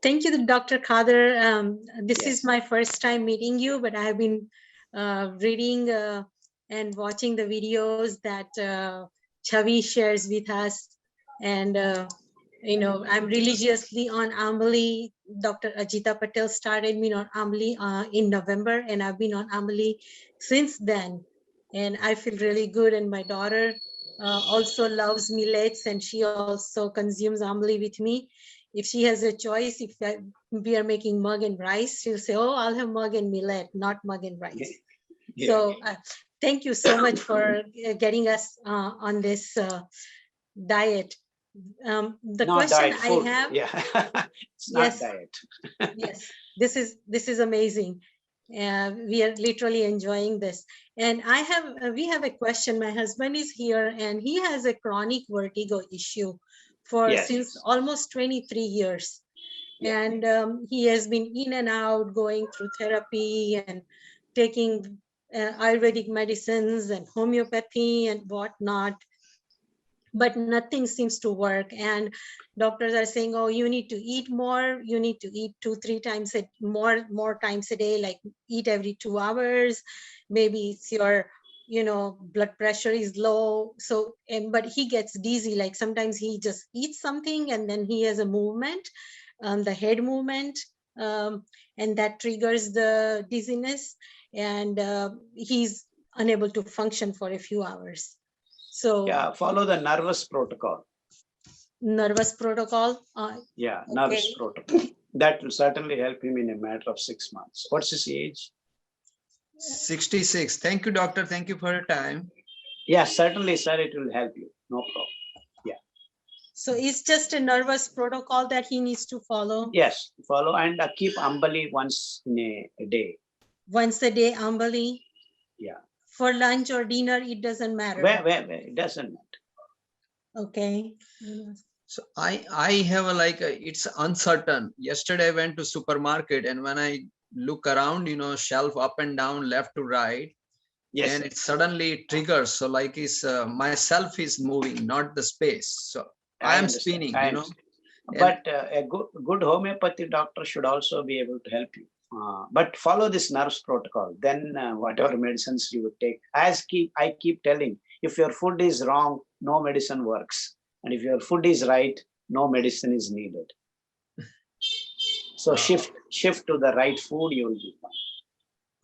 Thank you, Dr. Khader. This Yes. is my first time meeting you, but I have been reading and watching the videos that Chavi shares with us. And, I'm religiously on Amali. Dr. Ajita Patel started me on Amali in November, and I've been on Amali since then. And I feel really good. And my daughter also loves millets, and she also consumes Amali with me. If she has a choice, if we are making mug and rice, she'll say, oh, I'll have mug and millet, not mug and rice. Yeah. So thank you so much for getting us on this diet. The Not question diet, food. I have, Yeah. It's yes, not diet. yes, this is amazing. We are literally enjoying this. And we have a question. My husband is here, and he has a chronic vertigo issue Yes. since almost 23 years. Yeah. And he has been in and out, going through therapy and taking Ayurvedic medicines and homeopathy and whatnot, but nothing seems to work. And doctors are saying, oh, you need to eat more, you need to eat 2-3 times more times a day, like eat every 2 hours. Maybe it's your blood pressure is low. So but he gets dizzy, like sometimes he just eats something and then he has a movement, the head movement, and that triggers the dizziness, and he's unable to function for a few hours. So Yeah, follow the nervous protocol. Nervous protocol. Yeah, Okay. nervous protocol. That will certainly help him in a matter of 6 months. What's his age? 66. Thank you, doctor. Thank you for your time. Yeah, certainly, sir. It will help you. No problem. Yeah. So it's just a nervous protocol that he needs to follow. Yes, follow and keep Ambali once in a day. Once a day, Ambali. Yeah. For lunch or dinner, it doesn't matter. Where it doesn't matter. Okay. So I have it's uncertain. Yesterday I went to supermarket, and when I look around, shelf up and down, left to right, Yes, and sir. it suddenly triggers. So like myself is moving, not the space. So I am understand. spinning, But a good homeopathy doctor should also be able to help you. But follow this nerves protocol. Then whatever medicines you would take, I keep telling, if your food is wrong, no medicine works, and if your food is right, no medicine is needed. So shift to the right food, you will be fine.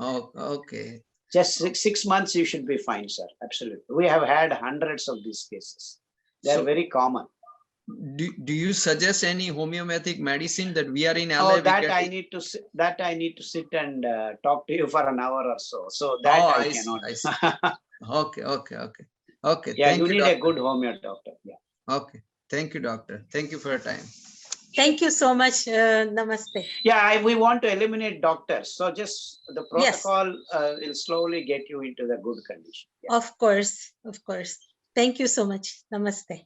Oh, okay. Just 6 months, you should be fine, sir. Absolutely. We have had hundreds of these cases. They are very common. Do you suggest any homeopathic medicine that we are in LA? Oh, I need to sit and talk to you for an hour or so. So that I cannot. I see. Okay. Yeah, Thank you need doctor. a good homeo doctor. Yeah. Okay. Thank you, doctor. Thank you for your time. Thank you so much. Namaste. Yeah, we want to eliminate doctors. So just the protocol will slowly get you into the good condition. Yeah. Of course. Thank you so much. Namaste.